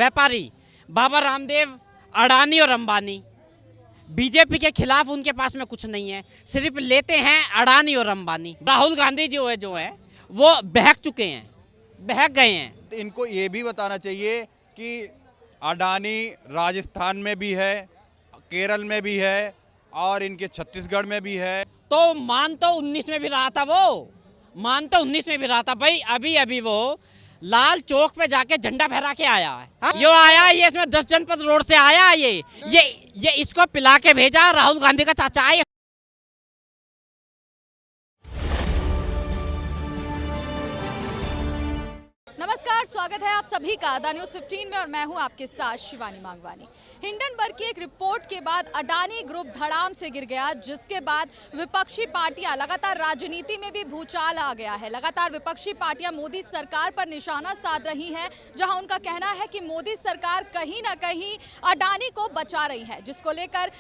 व्यापारी बाबा रामदेव, अडानी और अंबानी, बीजेपी के खिलाफ उनके पास में कुछ नहीं है, सिर्फ लेते हैं अडानी और अंबानी। राहुल गांधी जो है वो बहक चुके हैं, बहक गए हैं। इनको ये भी बताना चाहिए कि अडानी राजस्थान में भी है, केरल में भी है और इनके छत्तीसगढ़ में भी है। तो मान तो 19 में भी रहा था, वो मान तो 19 में भी रहा था भाई। अभी अभी वो लाल चौक पे जाके झंडा फहरा के आया है। हाँ? यो आया ये इसमें 10 जनपद रोड से आया ये इसको पिला के भेजा राहुल गांधी का चाचा है। नमस्कार, स्वागत है आप सभी का द न्यूज़ 15 में और मैं हूं आपके साथ शिवानी मांगवानी। हिंडनबर्ग की एक रिपोर्ट के बाद अडानी ग्रुप धड़ाम से गिर गया, जिसके बाद विपक्षी पार्टियां लगातार राजनीति में भी भूचाल आ गया है। लगातार विपक्षी पार्टियां मोदी सरकार पर निशाना साध रही हैं, जहां उनका कहना है कि मोदी सरकार कहीं ना कहीं अडानी को बचा रही है, जिसको लेकर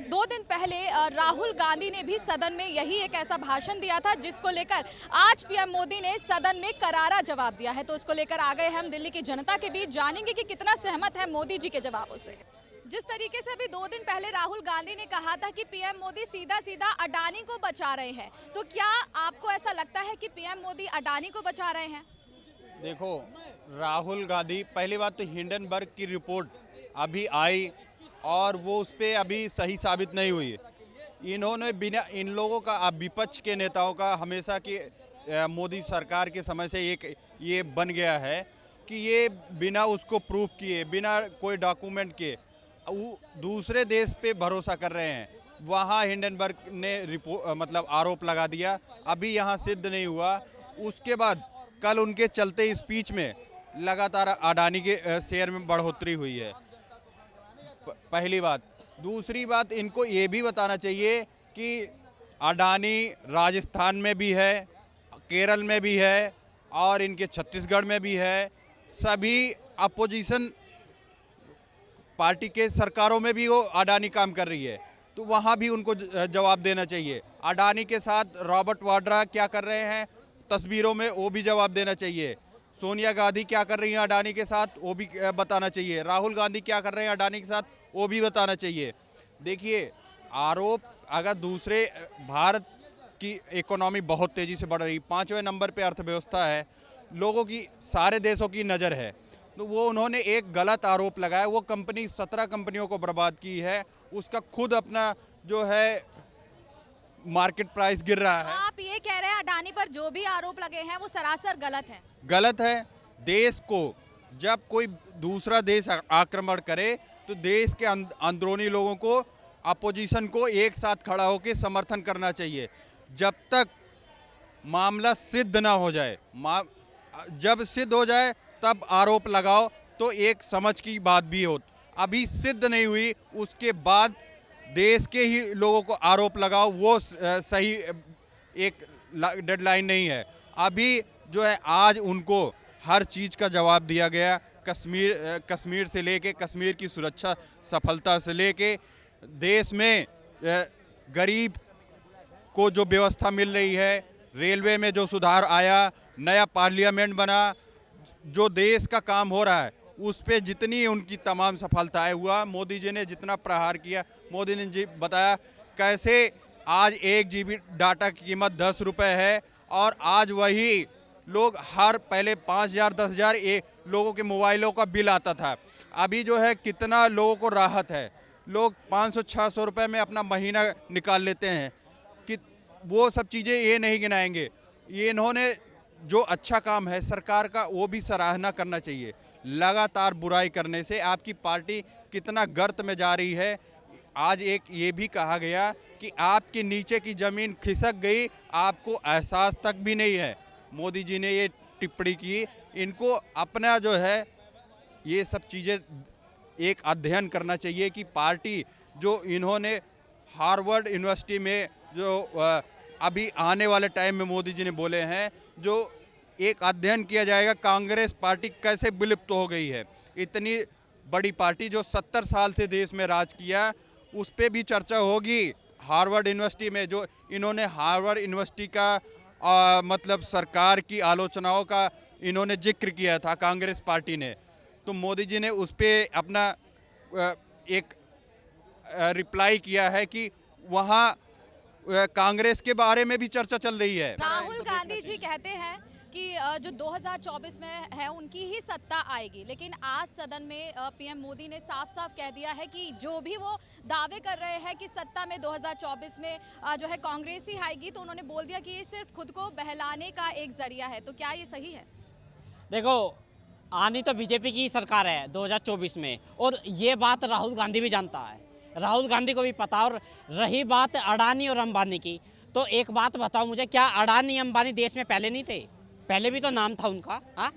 2 दिन पहले राहुल गांधी ने भी सदन में यही एक ऐसा भाषण दिया था, जिसको लेकर आज पीएम मोदी ने सदन में करारा जवाब दिया है। तो इसको लेकर आ गए हम दिल्ली की जनता के बीच, जानेंगे कि कितना सहमत है मोदी जी के जवाबों से। जिस तरीके से अभी 2 दिन पहले राहुल गांधी ने कहा था कि पीएम मोदी सीधा सीधा अडानी को बचा रहे हैं, तो क्या आपको ऐसा लगता है कि पीएम मोदी अडानी को बचा रहे हैं? देखो, राहुल गांधी, पहली बात तो हिंडनबर्ग की रिपोर्ट अभी आई और वो उस पर अभी सही साबित नहीं हुई। इन्होंने बिना इन लोगों का, विपक्ष के नेताओं का हमेशा की मोदी सरकार के समय से एक ये बन गया है कि ये बिना उसको प्रूफ किए, बिना कोई डॉक्यूमेंट के दूसरे देश पे भरोसा कर रहे हैं। वहाँ हिंडनबर्ग ने मतलब आरोप लगा दिया, अभी यहाँ सिद्ध नहीं हुआ। उसके बाद कल उनके चलते स्पीच में लगातार अडानी के शेयर में बढ़ोतरी हुई है, पहली बात। दूसरी बात, इनको ये भी बताना चाहिए कि अडानी राजस्थान में भी है, केरल में भी है और इनके छत्तीसगढ़ में भी है। सभी अपोजिशन पार्टी के सरकारों में भी वो अडानी काम कर रही है, तो वहाँ भी उनको जवाब देना चाहिए। अडानी के साथ रॉबर्ट वाड्रा क्या कर रहे हैं तस्वीरों में, वो भी जवाब देना चाहिए। सोनिया गांधी क्या कर रही हैं अडानी के साथ, वो भी बताना चाहिए। राहुल गांधी क्या कर रहे हैं अडानी के साथ, वो भी बताना चाहिए। देखिए, आरोप अगर दूसरे, भारत की इकोनॉमी बहुत तेज़ी से बढ़ रही, 5वें नंबर पे अर्थव्यवस्था है, लोगों की, सारे देशों की नज़र है, तो वो उन्होंने एक गलत आरोप लगाया। वो कंपनी 17 कंपनियों को बर्बाद की है, उसका खुद अपना जो है मार्केट प्राइस गिर रहा है। आप ये कह रहे हैं अडानी पर जो भी आरोप लगे हैं वो सरासर गलत है? गलत है। देश को जब कोई दूसरा देश आक्रमण करे तो देश के अंदरूनी लोगों को, अपोजिशन को एक साथ खड़ा होकर समर्थन करना चाहिए, जब तक मामला सिद्ध ना हो जाए। जब सिद्ध हो जाए तब आरोप लगाओ, तो एक समझ की बात भी हो। अभी सिद्ध नहीं हुई, उसके बाद देश के ही लोगों को आरोप लगाओ, वो सही एक डेडलाइन नहीं है। अभी जो है आज उनको हर चीज़ का जवाब दिया गया, कश्मीर से लेके, कश्मीर की सुरक्षा सफलता से लेके, देश में गरीब को जो व्यवस्था मिल रही है, रेलवे में जो सुधार आया, नया पार्लियामेंट बना, जो देश का काम हो रहा है उस पे जितनी उनकी तमाम सफलताएं हुआ, मोदी जी ने जितना प्रहार किया, मोदी ने जी बताया कैसे आज 1 GB डाटा की कीमत 10 रुपये है, और आज वही लोग पहले 5,000 10,000 लोगों के मोबाइलों का बिल आता था, अभी जो है कितना लोगों को राहत है। लोग 500-600 रुपये में अपना महीना निकाल लेते हैं। कि वो सब चीज़ें ये नहीं गिनाएंगे। ये इन्होंने जो अच्छा काम है सरकार का, वो भी सराहना करना चाहिए। लगातार बुराई करने से आपकी पार्टी कितना गर्त में जा रही है। आज एक ये भी कहा गया कि आपके नीचे की ज़मीन खिसक गई, आपको एहसास तक भी नहीं है। मोदी जी ने ये टिप्पणी की। इनको अपना जो है ये सब चीज़ें एक अध्ययन करना चाहिए कि पार्टी जो इन्होंने हार्वर्ड यूनिवर्सिटी में जो अभी आने वाले टाइम में मोदी जी ने बोले हैं, जो एक अध्ययन किया जाएगा कांग्रेस पार्टी कैसे विलुप्त हो गई है। इतनी बड़ी पार्टी जो 70 साल से देश में राज किया, उस पर भी चर्चा होगी। हार्वर्ड यूनिवर्सिटी में जो इन्होंने हार्वर्ड यूनिवर्सिटी का मतलब सरकार की आलोचनाओं का इन्होंने जिक्र किया था कांग्रेस पार्टी ने, तो मोदी जी ने उस पर अपना एक रिप्लाई किया है कि वहाँ कांग्रेस के बारे में भी चर्चा चल रही है। राहुल गांधी जी कहते हैं कि जो 2024 में है उनकी ही सत्ता आएगी, लेकिन आज सदन में पीएम मोदी ने साफ साफ कह दिया है कि जो भी वो दावे कर रहे हैं कि सत्ता में 2024 में जो है कांग्रेस ही आएगी, तो उन्होंने बोल दिया कि ये सिर्फ खुद को बहलाने का एक जरिया है। तो क्या ये सही है? देखो, आनी तो बीजेपी की सरकार है 2024 में, और ये बात राहुल गांधी भी जानता है, राहुल गांधी को भी पता। और रही बात अडानी और अंबानी की, तो एक बात बताओ मुझे, क्या अडानी अंबानी देश में पहले नहीं थे? पहले भी तो नाम था उनका, हाँ,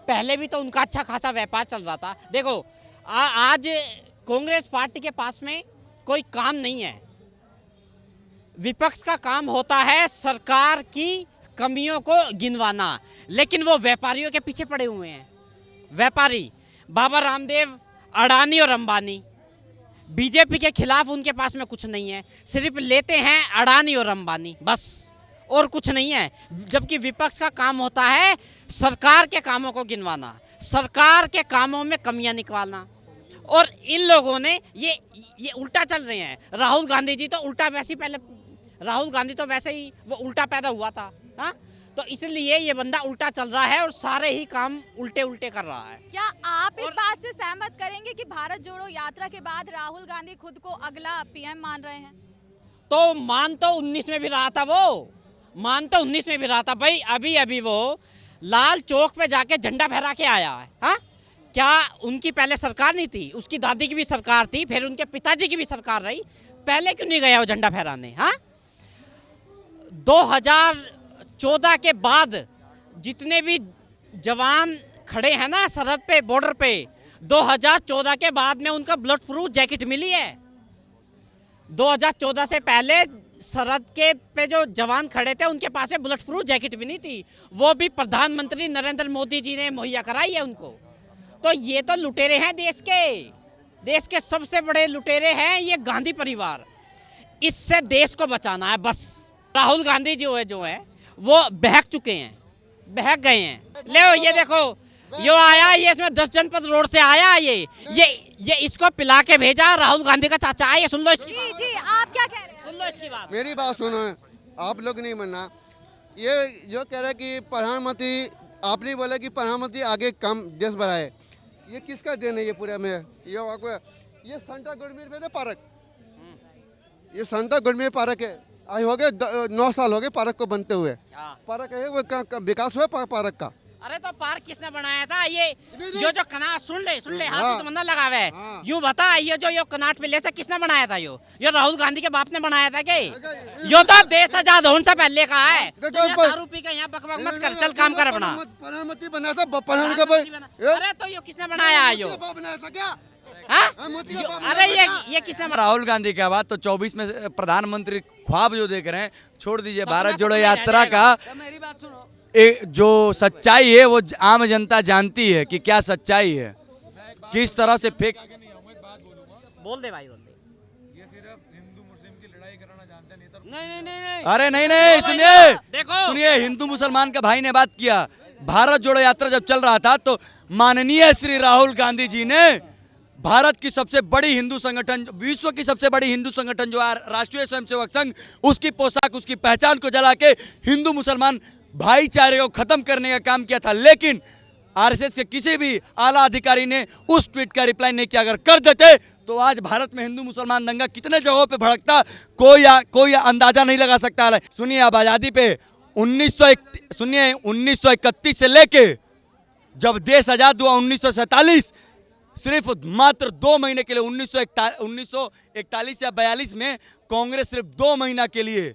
पहले भी तो उनका अच्छा खासा व्यापार चल रहा था। देखो, आज कांग्रेस पार्टी के पास में कोई काम नहीं है। विपक्ष का काम होता है सरकार की कमियों को गिनवाना, लेकिन वो व्यापारियों के पीछे पड़े हुए हैं। व्यापारी बाबा रामदेव, अडानी और अंबानी, बीजेपी के खिलाफ उनके पास में कुछ नहीं है, सिर्फ लेते हैं अडानी और अंबानी, बस, और कुछ नहीं है। जबकि विपक्ष का काम होता है सरकार के कामों को गिनवाना, सरकार के कामों में कमियां निकालना। और इन लोगों ने ये उल्टा चल रहे हैं। राहुल गांधी जी तो उल्टा, वैसे ही पहले राहुल गांधी तो वैसे ही वो उल्टा पैदा हुआ था, हाँ, तो इसलिए ये बंदा उल्टा चल रहा है और सारे ही काम उल्टे उल्टे कर रहा है। क्या आप इस बात से सहमत करेंगे कि भारत जोड़ो यात्रा के बाद राहुल गांधी खुद को अगला पीएम मान रहे हैं? तो मान तो 19 में भी रहा था वो, मान तो 19 में भी रहा था भाई। अभी अभी वो लाल चौक पे जाके झंडा फहरा के आया है, हाँ? क्या उनकी पहले सरकार नहीं थी? उसकी दादी की भी सरकार थी, फिर उनके पिताजी की भी सरकार रही, पहले क्यों नहीं गया वो झंडा फहराने? हाँ, 2014 के बाद जितने भी जवान खड़े हैं ना सरहद पे, बॉर्डर पे, 2014 के बाद में उनका ब्लड प्रूफ जैकेट मिली है। 2014 से पहले सरहद के पे जो जवान खड़े थे उनके पास बुलेट प्रूफ जैकेट भी नहीं थी, वो भी प्रधानमंत्री नरेंद्र मोदी जी ने मुहैया कराई है उनको। तो ये तो लुटेरे हैं देश के सबसे बड़े लुटेरे हैं ये गांधी परिवार। इससे देश को बचाना है बस। राहुल गांधी जी जो है वो बहक चुके हैं, बहक गए हैं। ले ये देखो, यो आया, ये इसमें 10 जनपद रोड से आया, ये इसको पिला के भेजा, राहुल गांधी का चाचा है। ये सुन लो इसकी। जी, आप क्या कह रहे हैं? सुन लो इसकी बात। मेरी बात सुनो, आप लोग नहीं मनना। ये जो कह रहे हैं कि प्रधानमंत्री, आप नहीं बोले कि प्रधानमंत्री आगे काम देश बढ़ाए, ये किसका देन है? ये पूरे में ये संता गुरमीर में पार्क, ये संता गुरमीर पार्क है। आज हो गए 9 साल हो गए पार्क को बनते हुए। पार्क है वो, विकास हुआ पार्क का। अरे तो पार्क किसने बनाया था? ये जो कनाट, सुन ले हाथ तो मन्ना लगावे है। हाँ। यूं बता, ये जो कनाट पे ले से किसने बनाया था? यो राहुल गांधी के बाप ने बनाया था क्या? यो तो देश आजाद होने से पहले का है। दारू पी के यहाँ बकबक मत कर, चल काम कर अपना। प्रधानमंत्री बनाया था, प्रधानमंत्री। अरे तो यो किसने बनाया? यो बनाया था क्या? अरे ये किसने? राहुल गांधी के बाद तो 24 में प्रधानमंत्री ख्वाब जो देख रहे हैं, छोड़ दीजिए भारत जोड़ो यात्रा का। मेरी बात सुनो, जो सच्चाई है वो आम जनता जानती है कि क्या सच्चाई है, किस तरह से फेक। बोल दे भाई, बोल दे। ये सिर्फ हिंदू मुस्लिम की लड़ाई कराना जानते नहीं तो नहीं। अरे नहीं, सुनिए, देखो, सुनिए, हिंदू मुसलमान का भाई ने बात किया। भारत जोड़ो यात्रा जब चल रहा था तो माननीय श्री राहुल गांधी जी ने भारत की सबसे बड़ी हिंदू संगठन, विश्व की सबसे बड़ी हिंदू संगठन जो राष्ट्रीय स्वयंसेवक संघ, उसकी पोशाक, उसकी पहचान को जला के हिंदू मुसलमान भाईचारे को खत्म करने का काम किया था। लेकिन आरएसएस के किसी भी आला अधिकारी ने उस ट्वीट का रिप्लाई नहीं किया। अगर कर देते तो आज भारत में हिंदू मुसलमान दंगा कितने जगहों पे भड़कता, कोई अंदाजा नहीं लगा सकता है। सुनिए, अब आज़ादी पे 1931 से लेके जब देश आज़ाद हुआ 1947, सिर्फ मात्र 2 महीने के लिए 1941 या 42 में कांग्रेस सिर्फ 2 महीना के लिए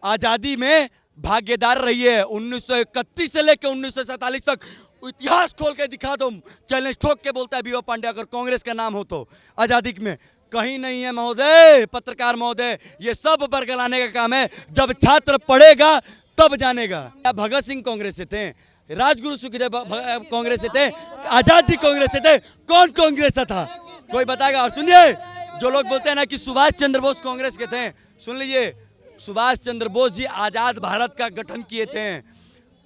आज़ादी में भागीदार रही है। 1931 से लेकर 1947 तक इतिहास खोल के दिखा दो, चैलेंज ठोक के बोलता है बीओ पांडे, अगर कांग्रेस का नाम हो तो आज़ादी में कहीं नहीं है महोदय। पत्रकार महोदय, ये सब बरगलाने का काम है। जब छात्र पढ़ेगा तब जानेगा। भगत सिंह कांग्रेस से थे, राजगुरु सुखदेव कांग्रेस से थे, आजादी कांग्रेस से थे, कौन कांग्रेस से था? कोई बताएगा? और सुनिए, जो लोग बोलते हैं ना कि सुभाष चंद्र बोस कांग्रेस के थे, सुन लीजिए, सुभाष चंद्र बोस जी आजाद भारत का गठन किए थे।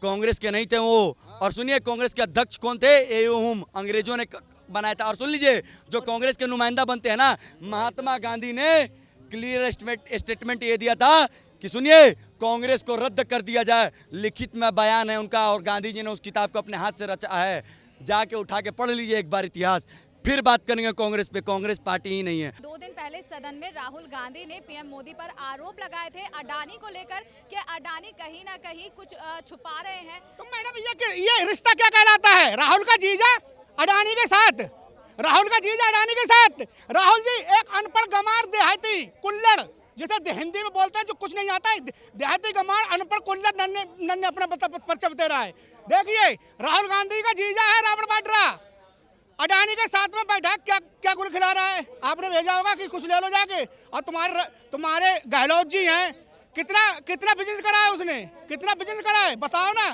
कांग्रेस के नहीं थे वो। और सुनिए कांग्रेस के अध्यक्ष कौन थे? एयूम, अंग्रेजों ने बनाया था। और सुन लीजिए जो कांग्रेस के नुमाइंदा बनते हैं ना, महात्मा गांधी ने क्लियर स्टेटमेंट ये दिया था कि सुनिए कांग्रेस को रद्द कर दिया जाए। लिखित में बयान है उनका और गांधी जी ने उस किताब को अपने हाथ से रचा है। जाके उठा के पढ़ लीजिए एक बार इतिहास, फिर बात करेंगे कांग्रेस पे। कांग्रेस पार्टी ही नहीं है। 2 दिन पहले सदन में राहुल गांधी ने पीएम मोदी पर आरोप लगाए थे अडानी को लेकर कि अडानी कहीं ना कहीं कुछ छुपा रहे हैं। तो मैडम ये रिश्ता क्या कहलाता है? राहुल का जीजा अडानी के साथ, राहुल का जीजा अडानी के साथ। राहुल जी एक अनपढ़ गंवार देहाती कुल्लड़, जिसे हिंदी में बोलते हैं जो कुछ नहीं आता है, देहाती गंवार अनपढ़ कुल्लड़ नन्हे अपना परिचय दे रहा है। देखिए राहुल गांधी का जीजा है रावण वाड्रा, अडानी के साथ में बैठा क्या क्या गुल खिला रहा है? आपने भेजा होगा कि कुछ ले लो जाके। और तुम्हारे गहलोत जी हैं, कितना बिजनेस करा है उसने? कितना बिजनेस करा है बताओ ना,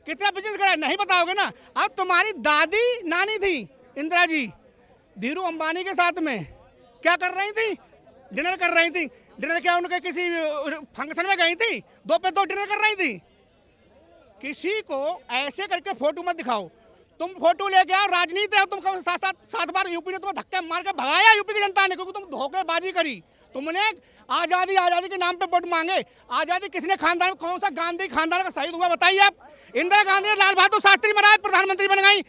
कितना बिजनेस करा है? नहीं बताओगे ना। अब तुम्हारी दादी नानी थी इंदिरा जी, धीरू अंबानी के साथ में क्या कर रही थी? डिनर कर रही थी। डिनर क्या उनके किसी फंक्शन में गई थी? 2 पे 2 डिनर कर रही थी। किसी को ऐसे करके फोटो मत दिखाओ। तुम फोटो लेके आओ, राजनीति है। तुम 7 बार यूपी ने तुम्हें धक्के मार के भगाया यूपी की जनता ने, क्योंकि तुम धोखेबाजी करी। तुमने आजादी के नाम पे वोट मांगे। आजादी किसने खानदान, कौन सा गांधी खानदान का शहीद हुआ बताइए आप? इंदिरा गांधी ने लाल बहादुर शास्त्री मराए, प्रधानमंत्री बन गई।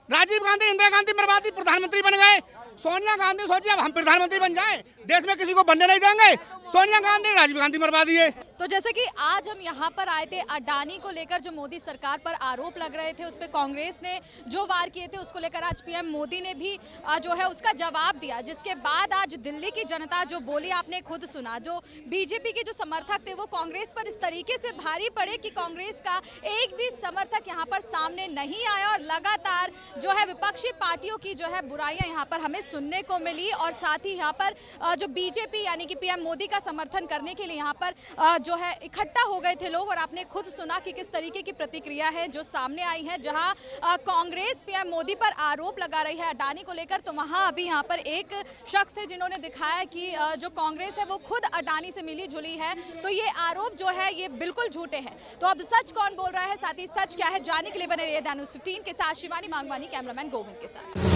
राजीव गांधी इंदिरा गांधी मरवादी, प्रधानमंत्री बन गए। सोनिया गांधी सोचिए अब हम प्रधानमंत्री बन जाए, देश में किसी को बनने नहीं देंगे। सोनिया गांधी राजीव गांधी मरवा दिए। तो जैसे कि आज हम यहाँ पर आए थे अडानी को लेकर जो मोदी सरकार पर आरोप लग रहे थे, उस पर कांग्रेस ने जो वार किए थे उसको लेकर आज पीएम मोदी ने भी जो है उसका जवाब दिया। जिसके बाद आज दिल्ली की जनता जो बोली आपने खुद सुना, जो बीजेपी के जो समर्थक थे वो कांग्रेस पर इस तरीके से भारी पड़े कि कांग्रेस का एक भी समर्थक यहाँ पर सामने नहीं आया। और लगातार जो है विपक्षी पार्टियों की जो है बुराइयां यहाँ पर हमें सुनने को मिली। और साथ ही यहाँ पर जो बीजेपी यानी कि पीएम मोदी का समर्थन करने के लिए यहाँ पर जो है इकट्ठा हो गए थे लोग। और आपने खुद सुना कि किस तरीके की प्रतिक्रिया है जो सामने आई है। जहां कांग्रेस पीएम मोदी पर आरोप लगा रही है अडानी को लेकर, तो वहां अभी यहाँ पर एक शख्स थे जिन्होंने दिखाया कि जो कांग्रेस है वो खुद अडानी से मिली जुली है। तो ये आरोप जो है ये बिल्कुल झूठे हैं। तो अब सच कौन बोल रहा है, साथ ही सच क्या है, जानने के लिए बने रहिए न्यूज़ 15 के साथ शिवानी मांगवानी, कैमरामैन गोविंद के साथ।